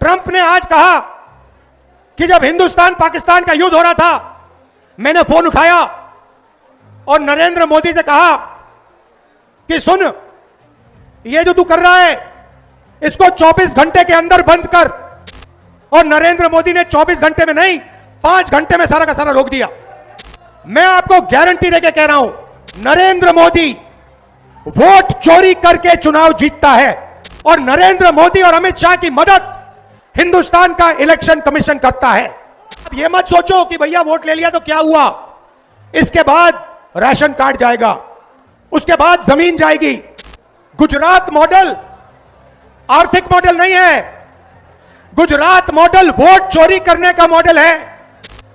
Trump ने आज कहा कि जब हिंदुस्तान पाकिस्तान का युद्ध हो रहा था, मैंने फोन उठाया और नरेंद्र मोदी से कहा कि सुन, ये जो तू कर रहा है इसको 24 घंटे के अंदर बंद कर। और नरेंद्र मोदी ने 24 घंटे में नहीं, 5 घंटे में सारा का सारा रोक दिया। मैं आपको गारंटी देके कह रहा हूं, नरेंद्र मोदी वोट चोरी करके चुनाव जीतता है और नरेंद्र मोदी और अमित शाह की मदद हिंदुस्तान का इलेक्शन कमीशन करता है। अब यह मत सोचो कि भैया वोट ले लिया तो क्या हुआ, इसके बाद राशन कार्ड जाएगा, उसके बाद जमीन जाएगी। गुजरात मॉडल आर्थिक मॉडल नहीं है, गुजरात मॉडल वोट चोरी करने का मॉडल है।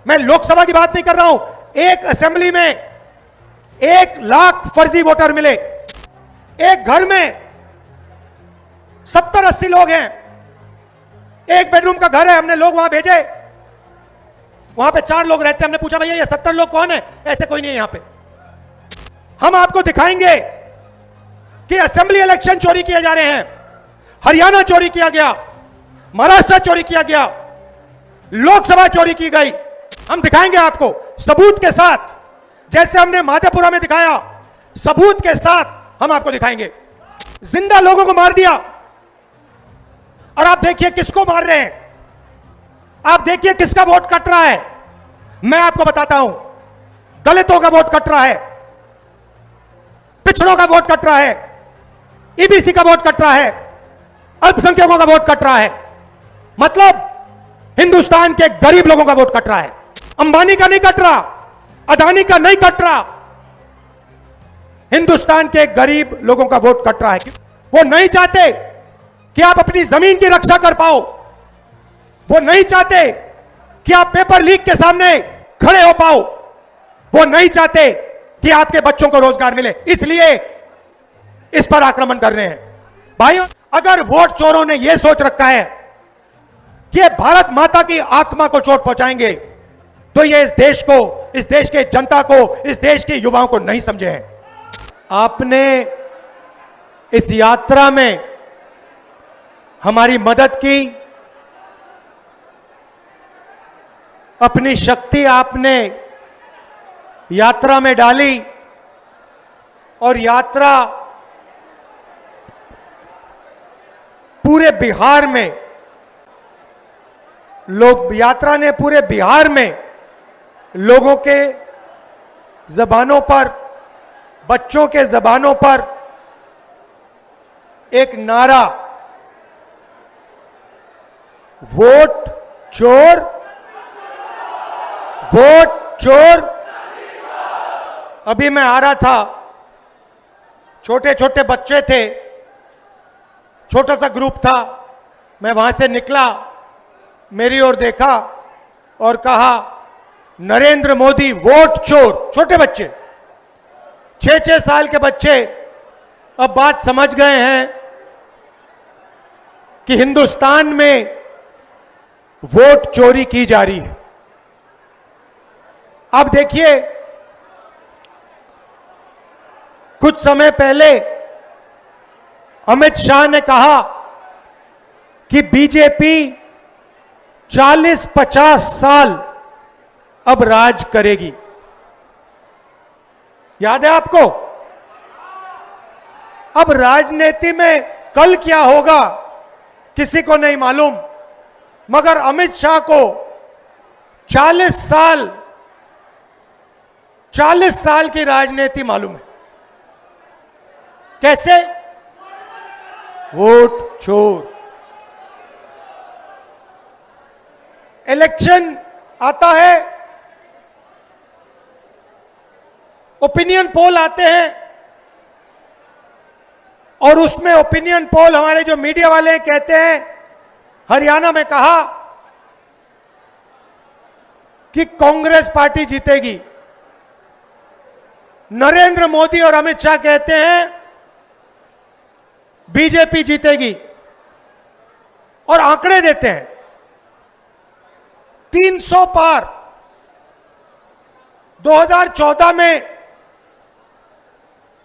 मैं लोकसभा की बात नहीं कर रहा हूं, एक असेंबली में 1 लाख फर्जी वोटर मिले, एक घर में 70-80 लोग हैं, एक बेडरूम का घर है, हमने लोग वहां भेजे, वहां पे 4 लोग रहते हैं। हमने पूछा भैया ये 70 लोग कौन है? ऐसे कोई नहीं है यहां पे। हम आपको दिखाएंगे कि असेंबली इलेक्शन चोरी किए जा रहे हैं, हरियाणा चोरी किया गया, महाराष्ट्र चोरी किया गया, लोकसभा चोरी की गई। हम दिखाएंगे आपको सबूत के साथ, जैसे हमने माधेपुरा में दिखाया, सबूत के साथ हम आपको दिखाएंगे। जिंदा लोगों को मार दिया और आप देखिए किसको मार रहे हैं, आप देखिए किसका वोट कट रहा है। मैं आपको बताता हूं, दलितों का वोट कट रहा है, पिछड़ों का वोट कट रहा है, ईबीसी का वोट कट रहा है, अल्पसंख्यकों का वोट कट रहा है। मतलब हिंदुस्तान के गरीब लोगों का वोट कट रहा है। अंबानी का नहीं कट रहा, अदानी का नहीं कट रहा, हिंदुस्तान के गरीब लोगों का वोट कट रहा है। वो नहीं चाहते कि आप अपनी जमीन की रक्षा कर पाओ, वो नहीं चाहते कि आप पेपर लीक के सामने खड़े हो पाओ, वो नहीं चाहते कि आपके बच्चों को रोजगार मिले, इसलिए इस पर आक्रमण कर रहे हैं। भाइयों, अगर वोट चोरों ने यह सोच रखा है कि भारत माता की आत्मा को चोट पहुंचाएंगे, तो ये इस देश को, इस देश के जनता को, इस देश के युवाओं को नहीं समझे हैं। आपने इस यात्रा में हमारी मदद की, अपनी शक्ति आपने यात्रा में डाली और यात्रा पूरे बिहार में यात्रा ने पूरे बिहार में लोगों के जबानों पर, बच्चों के जबानों पर एक नारा, वोट चोर, वोट चोर। अभी मैं आ रहा था, छोटे छोटे बच्चे थे, छोटा सा ग्रुप था, मैं वहां से निकला, मेरी ओर देखा और कहा नरेंद्र मोदी वोट चोर। छोटे बच्चे, 6-6 साल के बच्चे अब बात समझ गए हैं कि हिंदुस्तान में वोट चोरी की जा रही है। अब देखिए, कुछ समय पहले अमित शाह ने कहा कि बीजेपी 40-50 साल अब राज करेगी। याद है आपको? अब राजनीति में कल क्या होगा किसी को नहीं मालूम, मगर अमित शाह को 40 साल की राजनीति मालूम है। कैसे? वोट चोर। इलेक्शन आता है, ओपिनियन पोल आते हैं और उसमें ओपिनियन पोल हमारे जो मीडिया वाले हैं कहते हैं, हरियाणा में कहा कि कांग्रेस पार्टी जीतेगी। नरेंद्र मोदी और अमित शाह कहते हैं बीजेपी जीतेगी और आंकड़े देते हैं 300 पार। 2014 में,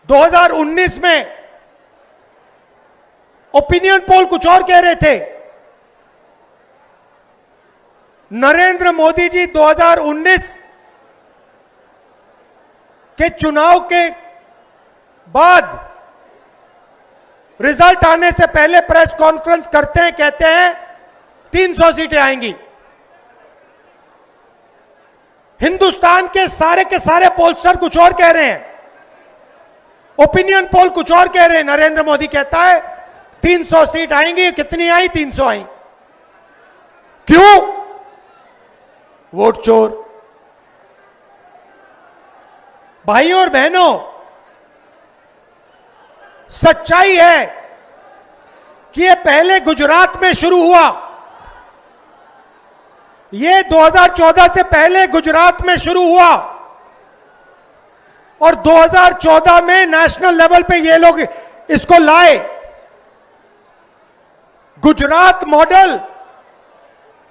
2019 में ओपिनियन पोल कुछ और कह रहे थे, नरेंद्र मोदी जी 2019 के चुनाव के बाद रिजल्ट आने से पहले प्रेस कॉन्फ्रेंस करते हैं, कहते हैं 300 सीटें आएंगी। हिंदुस्तान के सारे पोलस्टर कुछ और कह रहे हैं, ओपिनियन पोल कुछ और कह रहे हैं। नरेंद्र मोदी कहता है 300 सीट आएंगी। कितनी आई? 300 आई। क्यों? वोट चोर। भाइयों और बहनों, सच्चाई है कि ये पहले गुजरात में शुरू हुआ। ये 2014 से पहले गुजरात में शुरू हुआ और 2014 में नेशनल लेवल पे ये लोग इसको लाए। गुजरात मॉडल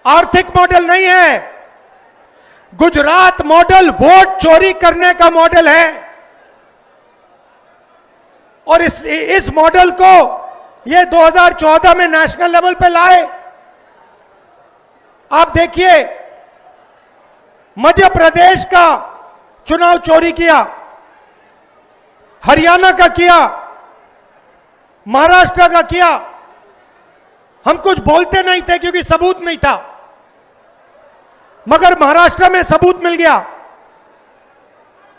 आर्थिक मॉडल नहीं है, गुजरात मॉडल वोट चोरी करने का मॉडल है। और इस मॉडल को ये 2014 में नेशनल लेवल पे लाए। आप देखिए, मध्य प्रदेश का चुनाव चोरी किया, हरियाणा का किया, महाराष्ट्र का किया। हम कुछ बोलते नहीं थे क्योंकि सबूत नहीं था, मगर महाराष्ट्र में सबूत मिल गया।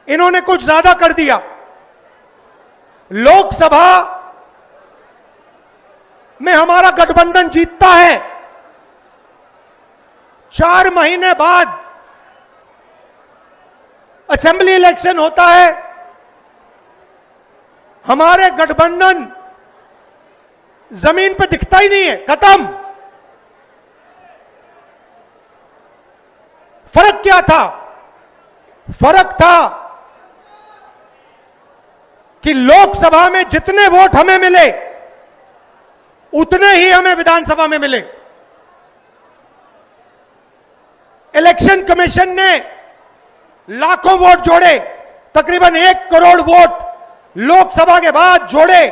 इन्होंने कुछ ज्यादा कर दिया। लोकसभा में हमारा गठबंधन जीतता है, 4 महीने बाद असेंबली इलेक्शन होता है, हमारे गठबंधन जमीन पर दिखता ही नहीं है, खत्म। फर्क क्या था? फर्क था कि लोकसभा में जितने वोट हमें मिले उतने ही हमें विधानसभा में मिले। इलेक्शन कमीशन ने लाखों वोट जोड़े, तकरीबन 1 करोड़ वोट लोकसभा के बाद जोड़े।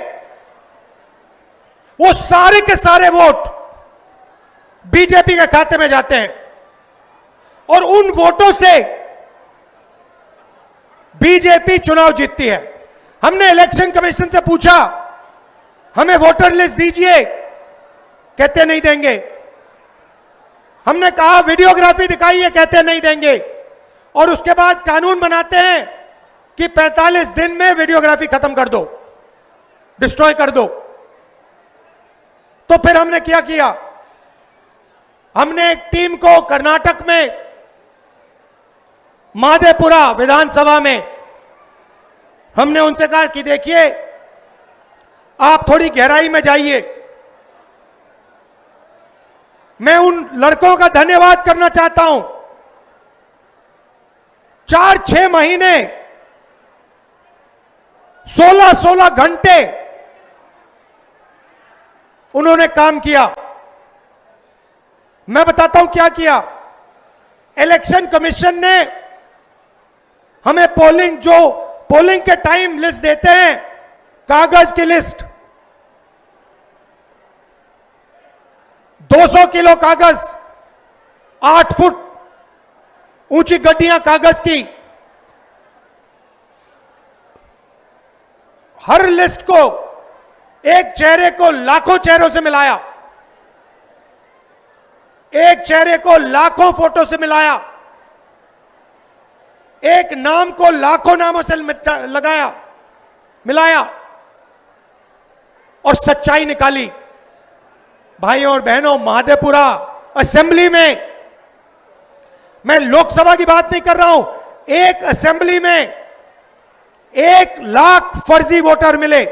वो सारे के सारे वोट बीजेपी के खाते में जाते हैं और उन वोटों से बीजेपी चुनाव जीतती है। हमने इलेक्शन कमीशन से पूछा, हमें वोटर लिस्ट दीजिए, कहते नहीं देंगे। हमने कहा वीडियोग्राफी दिखाइए, कहते नहीं देंगे। और उसके बाद कानून बनाते हैं कि 45 दिन में वीडियोग्राफी खत्म कर दो, डिस्ट्रॉय कर दो। तो फिर हमने क्या किया? हमने एक टीम को कर्नाटक में माधेपुरा विधानसभा में हमने उनसे कहा कि देखिए, आप थोड़ी गहराई में जाइए। मैं उन लड़कों का धन्यवाद करना चाहता हूं। 4-6 महीने 16-16 घंटे उन्होंने काम किया। मैं बताता हूं क्या किया। इलेक्शन कमीशन ने हमें पोलिंग के टाइम लिस्ट देते हैं, कागज की लिस्ट, 200 किलो कागज, 8 फुट ऊंची गड्डियां कागज की। हर लिस्ट को, एक चेहरे को लाखों चेहरों से मिलाया, एक चेहरे को लाखों फोटो से मिलाया, एक नाम को लाखों नामों से मिलाया और सच्चाई निकाली। भाइयों और बहनों, माधेपुरा असेंबली में, मैं लोकसभा की बात नहीं कर रहा हूं, एक असेंबली में 1 लाख फर्जी वोटर मिले।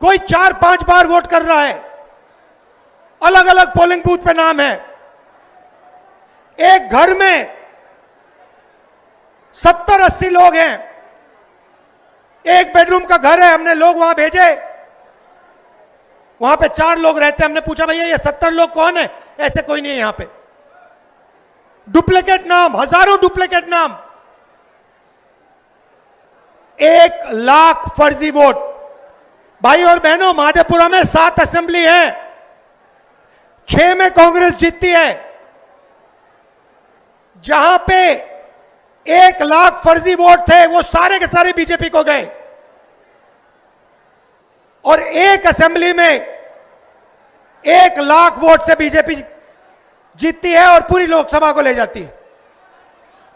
कोई 4-5 बार वोट कर रहा है, अलग अलग पोलिंग बूथ पे नाम है। एक घर में 70-80 लोग हैं, एक बेडरूम का घर है, हमने लोग वहां भेजे, वहां पे 4 लोग रहते हैं। हमने पूछा भैया ये 70 लोग कौन है? ऐसे कोई नहीं है यहां पे। डुप्लीकेट नाम, हजारों डुप्लीकेट नाम, 1 लाख फर्जी वोट। भाई और बहनों, माधेपुरा में 7 असेंबली है, 6 में कांग्रेस जीतती है, जहां पे 1 लाख फर्जी वोट थे वो सारे के सारे बीजेपी को गए, और एक असेंबली में 1 लाख वोट से बीजेपी जीतती है और पूरी लोकसभा को ले जाती है।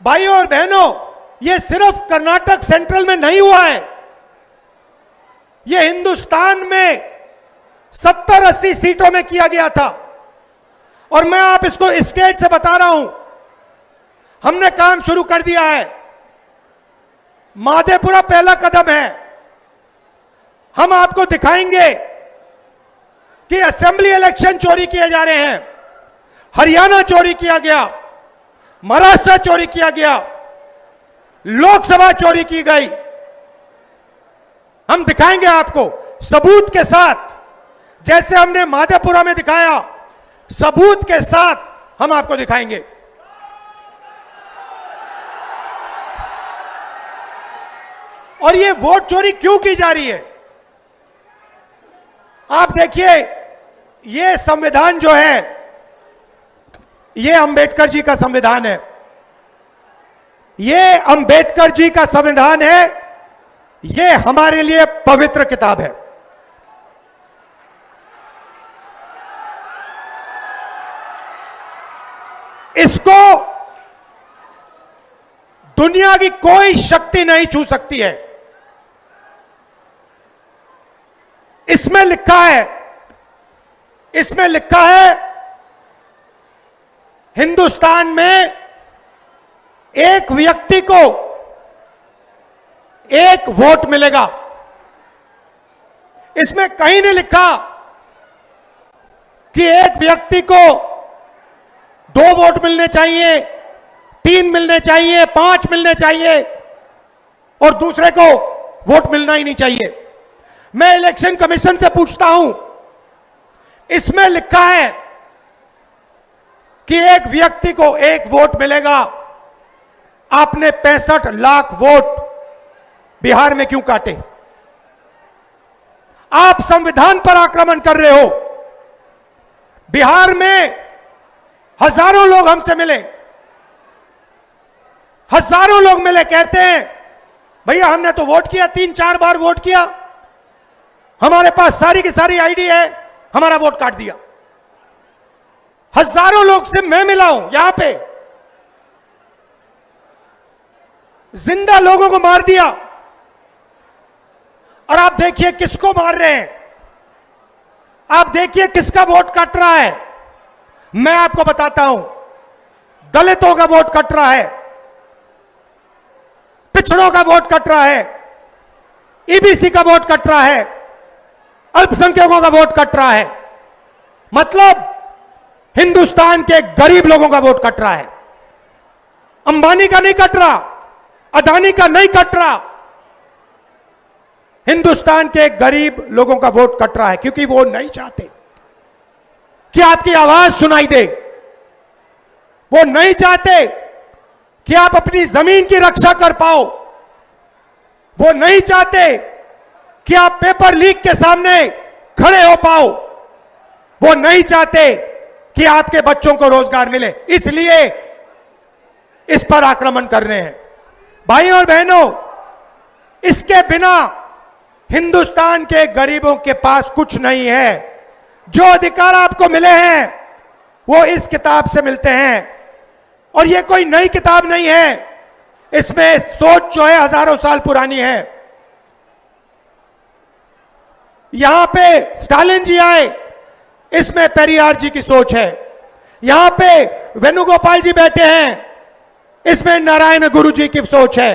भाइयों और बहनों, यह सिर्फ कर्नाटक सेंट्रल में नहीं हुआ है, यह हिंदुस्तान में 70-80 सीटों में किया गया था। और मैं आप इसको स्टेज से बता रहा हूं, हमने काम शुरू कर दिया है। माधेपुरा पहला कदम है। हम आपको दिखाएंगे कि असेंबली इलेक्शन चोरी किए जा रहे हैं, हरियाणा चोरी किया गया, महाराष्ट्र चोरी किया गया, लोकसभा चोरी की गई। हम दिखाएंगे आपको सबूत के साथ, जैसे हमने माधेपुरा में दिखाया, सबूत के साथ हम आपको दिखाएंगे। और ये वोट चोरी क्यों की जा रही है? आप देखिए, ये संविधान जो है, ये अंबेडकर जी का संविधान है। ये अंबेडकर जी का संविधान है, ये हमारे लिए पवित्र किताब है। इसको दुनिया की कोई शक्ति नहीं छू सकती है। इसमें लिखा है हिंदुस्तान में एक व्यक्ति को 1 वोट मिलेगा। इसमें कहीं नहीं लिखा कि एक व्यक्ति को 2 वोट मिलने चाहिए, 3 मिलने चाहिए, 5 मिलने चाहिए और दूसरे को वोट मिलना ही नहीं चाहिए। मैं इलेक्शन कमीशन से पूछता हूं, इसमें लिखा है कि एक व्यक्ति को 1 वोट मिलेगा। आपने 65 लाख वोट बिहार में क्यों काटे? आप संविधान पर आक्रमण कर रहे हो। बिहार में हजारों लोग हमसे मिले, हजारों लोग मिले, कहते हैं भैया हमने तो वोट किया, 3-4 बार वोट किया, हमारे पास सारी की सारी आईडी है, हमारा वोट काट दिया। हजारों लोग से मैं मिला हूं यहां पे, जिंदा लोगों को मार दिया। और आप देखिए किसको मार रहे हैं, आप देखिए किसका वोट कट रहा है। मैं आपको बताता हूं, दलितों का वोट कट रहा है, पिछड़ों का वोट कट रहा है, ईबीसी का वोट कट रहा है, अल्पसंख्यकों का वोट कट रहा है। मतलब हिंदुस्तान के गरीब लोगों का वोट कट रहा है। अंबानी का नहीं कट रहा, अदानी का नहीं कट रहा, हिंदुस्तान के गरीब लोगों का वोट कट रहा है, क्योंकि वो नहीं चाहते कि आपकी आवाज सुनाई दे। वो नहीं चाहते कि आप अपनी जमीन की रक्षा कर पाओ। वो नहीं चाहते कि आप पेपर लीक के सामने खड़े हो पाओ। वो नहीं चाहते कि आपके बच्चों को रोजगार मिले, इसलिए इस पर आक्रमण कर रहे हैं। भाइयों और बहनों, इसके बिना हिंदुस्तान के गरीबों के पास कुछ नहीं है। जो अधिकार आपको मिले हैं वो इस किताब से मिलते हैं, और ये कोई नई किताब नहीं है। इसमें सोच जो है हजारों साल पुरानी है। यहां पे स्टालिन जी आए, इसमें पेरियार जी की सोच है। यहां पे वेणुगोपाल जी बैठे हैं, इसमें नारायण गुरु जी की सोच है।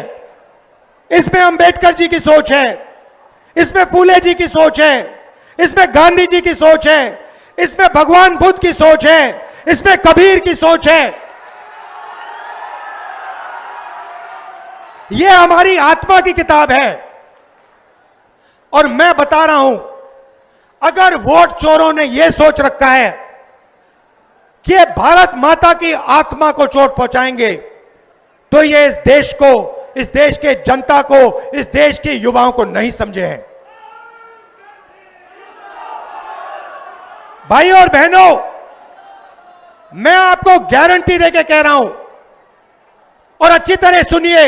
इसमें अंबेडकर जी की सोच है, इसमें फूले जी की सोच है, इसमें गांधी जी की सोच है, इसमें भगवान बुद्ध की सोच है, इसमें कबीर की सोच है। यह हमारी आत्मा की किताब है। और मैं बता रहा हूं, अगर वोट चोरों ने यह सोच रखा है कि ये भारत माता की आत्मा को चोट पहुंचाएंगे, तो ये इस देश को, इस देश के जनता को, इस देश के युवाओं को नहीं समझे हैं। भाइयों और बहनों, मैं आपको गारंटी देके कह रहा हूं, और अच्छी तरह सुनिए,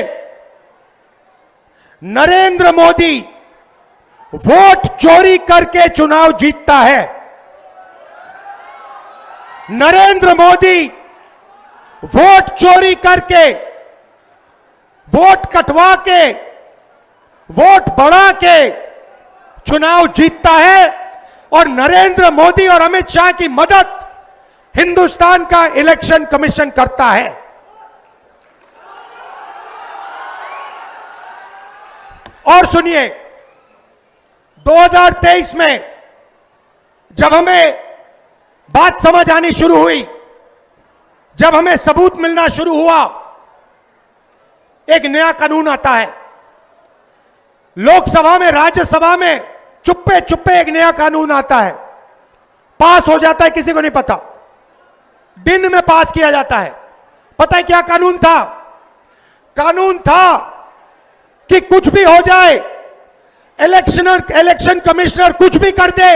नरेंद्र मोदी वोट चोरी करके चुनाव जीतता है। नरेंद्र मोदी वोट चोरी करके, वोट कटवा के, वोट बढ़ा के चुनाव जीतता है। और नरेंद्र मोदी और अमित शाह की मदद हिंदुस्तान का इलेक्शन कमीशन करता है। और सुनिए, 2023 में जब हमें बात समझ आनी शुरू हुई, जब हमें सबूत मिलना शुरू हुआ, एक नया कानून आता है। लोकसभा में, राज्यसभा में चुप्पे चुप्पे एक नया कानून आता है, पास हो जाता है, किसी को नहीं पता, दिन में पास किया जाता है। पता है क्या कानून था? कानून था कि कुछ भी हो जाए, इलेक्शन कमिश्नर कुछ भी कर दे,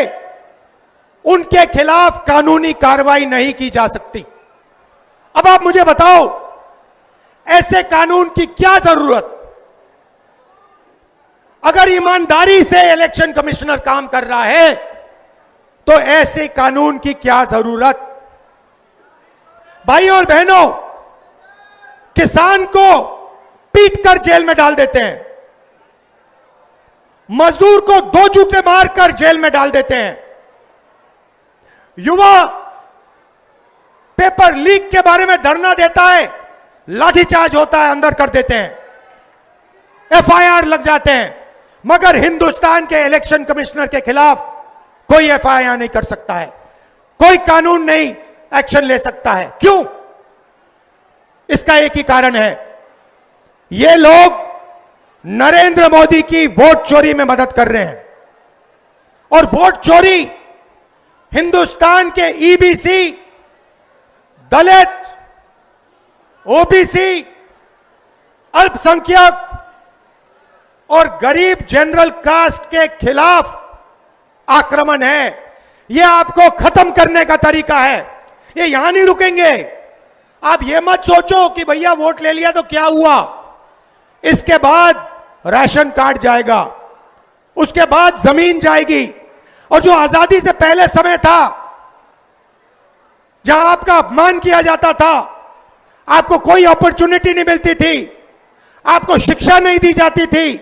उनके खिलाफ कानूनी कार्रवाई नहीं की जा सकती। अब आप मुझे बताओ, ऐसे कानून की क्या जरूरत? अगर ईमानदारी से इलेक्शन कमिश्नर काम कर रहा है तो ऐसे कानून की क्या जरूरत? भाइयों और बहनों, किसान को पीटकर जेल में डाल देते हैं, मजदूर को 2 जूते मारकर जेल में डाल देते हैं, युवा पेपर लीक के बारे में धरना देता है, लाठीचार्ज होता है, अंदर कर देते हैं, एफआईआर लग जाते हैं। मगर हिंदुस्तान के इलेक्शन कमिश्नर के खिलाफ कोई एफआईआर नहीं कर सकता है, कोई कानून नहीं एक्शन ले सकता है। क्यों? इसका एक ही कारण है, ये लोग नरेंद्र मोदी की वोट चोरी में मदद कर रहे हैं। और वोट चोरी हिंदुस्तान के ईबीसी, दलित, ओबीसी, अल्पसंख्यक और गरीब जनरल कास्ट के खिलाफ आक्रमण है। यह आपको खत्म करने का तरीका है। ये यहां नहीं रुकेंगे। आप ये मत सोचो कि भैया वोट ले लिया तो क्या हुआ, इसके बाद राशन कार्ड जाएगा, उसके बाद जमीन जाएगी। और जो आजादी से पहले समय था, जहां आपका अपमान किया जाता था, आपको कोई अपॉर्चुनिटी नहीं मिलती थी, आपको शिक्षा नहीं दी जाती थी,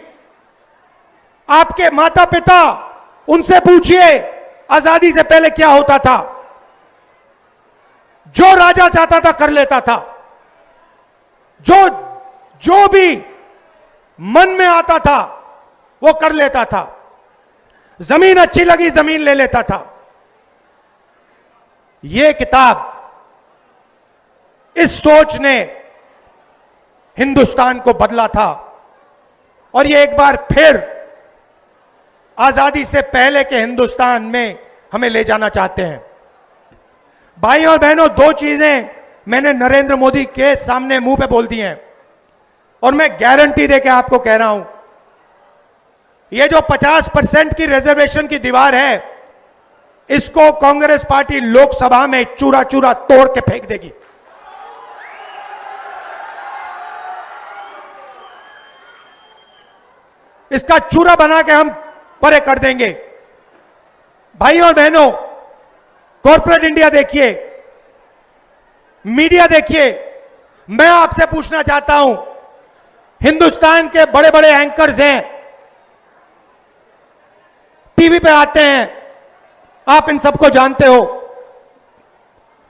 आपके माता पिता, उनसे पूछिए आजादी से पहले क्या होता था। जो राजा चाहता था कर लेता था, जो भी मन में आता था वो कर लेता था, जमीन अच्छी लगी जमीन ले लेता था। यह किताब, इस सोच ने हिंदुस्तान को बदला था। और ये एक बार फिर आजादी से पहले के हिंदुस्तान में हमें ले जाना चाहते हैं। भाई और बहनों, 2 चीजें मैंने नरेंद्र मोदी के सामने मुंह पे बोल दी हैं और मैं गारंटी देके आपको कह रहा हूं, ये जो 50% की रिजर्वेशन की दीवार है, इसको कांग्रेस पार्टी लोकसभा में चूरा चूरा तोड़ के फेंक देगी। इसका चूरा बना के हम परे कर देंगे। भाइयों और बहनों, कॉर्पोरेट इंडिया देखिए, मीडिया देखिए। मैं आपसे पूछना चाहता हूं, हिंदुस्तान के बड़े बड़े एंकर्स हैं, टीवी पे आते हैं, आप इन सबको जानते हो।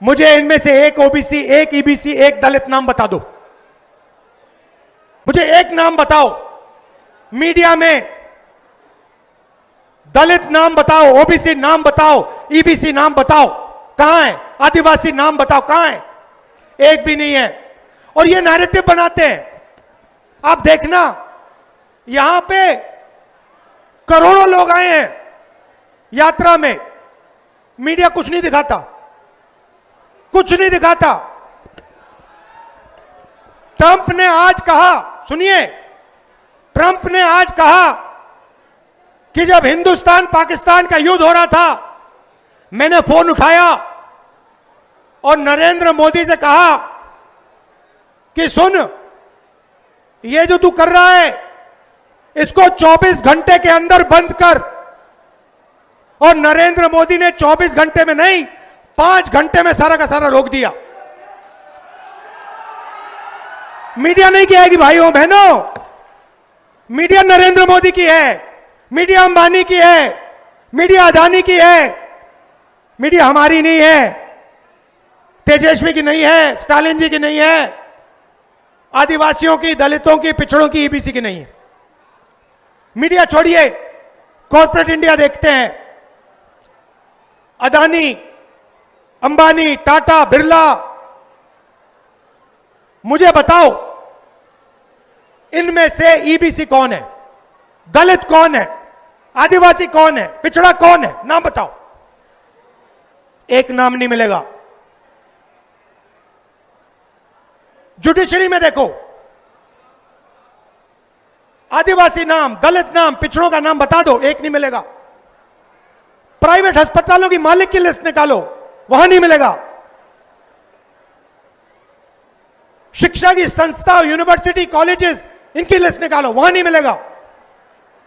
मुझे इनमें से एक ओबीसी, एक ईबीसी, एक दलित नाम बता दो। मुझे एक नाम बताओ, मीडिया में दलित नाम बताओ, ओबीसी नाम बताओ, ईबीसी नाम बताओ, कहां है? आदिवासी नाम बताओ, कहां है? एक भी नहीं है। और ये नैरेटिव बनाते हैं। आप देखना, यहां पे करोड़ों लोग आए हैं यात्रा में, मीडिया कुछ नहीं दिखाता, कुछ नहीं दिखाता। ट्रंप ने आज कहा, सुनिए, ट्रंप ने आज कहा कि जब हिंदुस्तान पाकिस्तान का युद्ध हो रहा था, मैंने फोन उठाया और नरेंद्र मोदी से कहा कि सुन, ये जो तू कर रहा है इसको 24 घंटे के अंदर बंद कर। और नरेंद्र मोदी ने 24 घंटे में नहीं, 5 घंटे में सारा का सारा रोक दिया। मीडिया नहीं कहेगी भाइयों बहनों, मीडिया नरेंद्र मोदी की है, मीडिया अंबानी की है, मीडिया अदानी की है, मीडिया हमारी नहीं है, तेजस्वी की नहीं है, स्टालिन जी की नहीं है, आदिवासियों की, दलितों की, पिछड़ों की, ईबीसी की नहीं है। मीडिया छोड़िए, कॉर्पोरेट इंडिया देखते हैं। अदानी, अंबानी, टाटा, बिरला, मुझे बताओ इनमें से ईबीसी कौन है, दलित कौन है, आदिवासी कौन है, पिछड़ा कौन है, नाम बताओ। एक नाम नहीं मिलेगा। जुडिशरी में देखो, आदिवासी नाम, दलित नाम, पिछड़ों का नाम बता दो, एक नहीं मिलेगा। प्राइवेट अस्पतालों की मालिक की लिस्ट निकालो, वहां नहीं मिलेगा। शिक्षा की संस्था, यूनिवर्सिटी, कॉलेजेस, इनकी लिस्ट निकालो, वहां नहीं मिलेगा।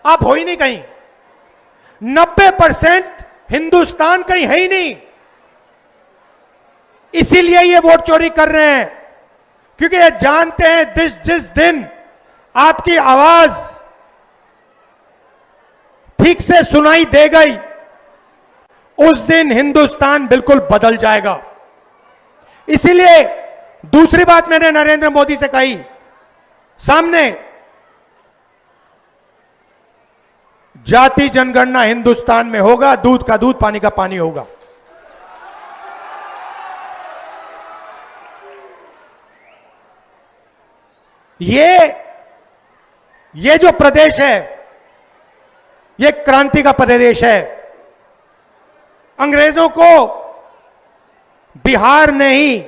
आप हो ही नहीं कहीं। 90% हिंदुस्तान कहीं है ही नहीं। इसीलिए ये वोट चोरी कर रहे हैं, क्योंकि ये जानते हैं जिस दिन आपकी आवाज ठीक से सुनाई दे गई, उस दिन हिंदुस्तान बिल्कुल बदल जाएगा। इसीलिए दूसरी बात मैंने नरेंद्र मोदी से कही, सामने जाति जनगणना हिंदुस्तान में होगा, दूध का दूध, पानी का पानी होगा। ये जो प्रदेश है, ये क्रांति का प्रदेश है। अंग्रेजों को बिहार ने ही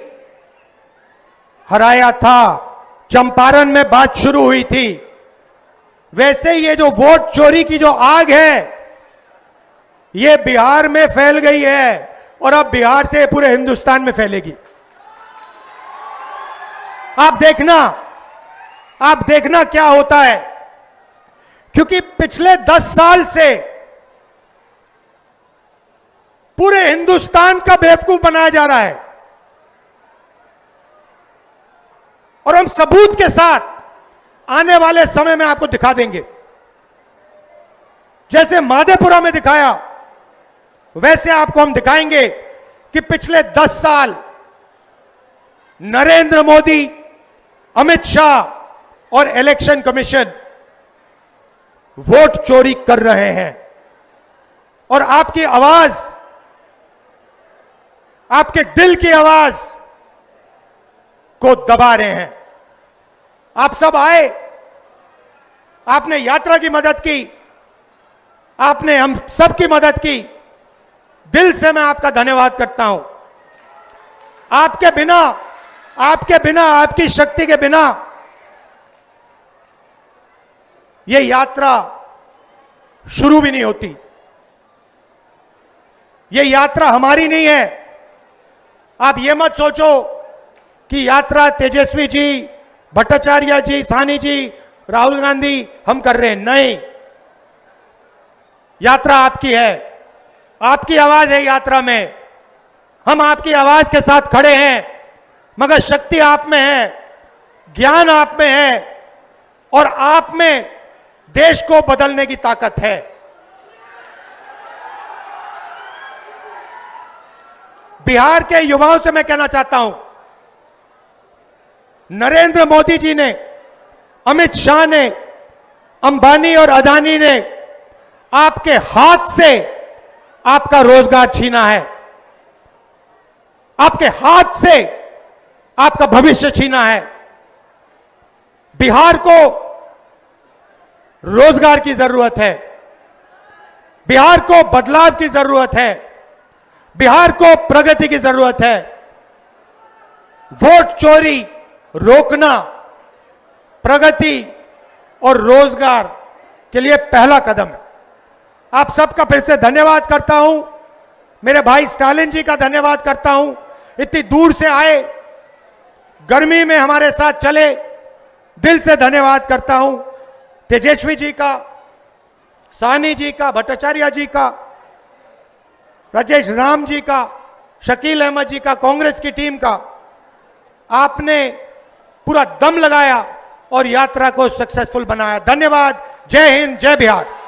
हराया था, चंपारण में बात शुरू हुई थी। वैसे ये जो वोट चोरी की जो आग है, ये बिहार में फैल गई है और अब बिहार से पूरे हिंदुस्तान में फैलेगी। आप देखना क्या होता है, क्योंकि पिछले 10 साल से पूरे हिंदुस्तान का बेवकूफ बनाया जा रहा है। और हम सबूत के साथ आने वाले समय में आपको दिखा देंगे। जैसे माधेपुरा में दिखाया, वैसे आपको हम दिखाएंगे कि पिछले 10 साल नरेंद्र मोदी, अमित शाह और इलेक्शन कमीशन वोट चोरी कर रहे हैं और आपकी आवाज, आपके दिल की आवाज को दबा रहे हैं। आप सब आए, आपने यात्रा की मदद की, आपने हम सब की मदद की। दिल से मैं आपका धन्यवाद करता हूं। आपके बिना, आपकी शक्ति के बिना यह यात्रा शुरू भी नहीं होती। यह यात्रा हमारी नहीं है। आप यह मत सोचो कि यात्रा तेजस्वी जी, भट्टाचार्य जी, साहनी जी, राहुल गांधी हम कर रहे हैं। नहीं, यात्रा आपकी है, आपकी आवाज है यात्रा में। हम आपकी आवाज के साथ खड़े हैं, मगर शक्ति आप में है, ज्ञान आप में है और आप में देश को बदलने की ताकत है। बिहार के युवाओं से मैं कहना चाहता हूं, नरेंद्र मोदी जी ने, अमित शाह ने, अंबानी और अदानी ने आपके हाथ से आपका रोजगार छीना है, आपके हाथ से आपका भविष्य छीना है। बिहार को रोजगार की जरूरत है, बिहार को बदलाव की जरूरत है, बिहार को प्रगति की जरूरत है। वोट चोरी रोकना प्रगति और रोजगार के लिए पहला कदम है। आप सबका फिर से धन्यवाद करता हूं। मेरे भाई स्टालिन जी का धन्यवाद करता हूं, इतनी दूर से आए, गर्मी में हमारे साथ चले, दिल से धन्यवाद करता हूं तेजस्वी जी का, सानी जी का, भट्टाचार्य जी का, राजेश राम जी का, शकील अहमद जी का, कांग्रेस की टीम का। आपने पूरा दम लगाया और यात्रा को सक्सेसफुल बनाया। धन्यवाद। जय हिंद, जय बिहार।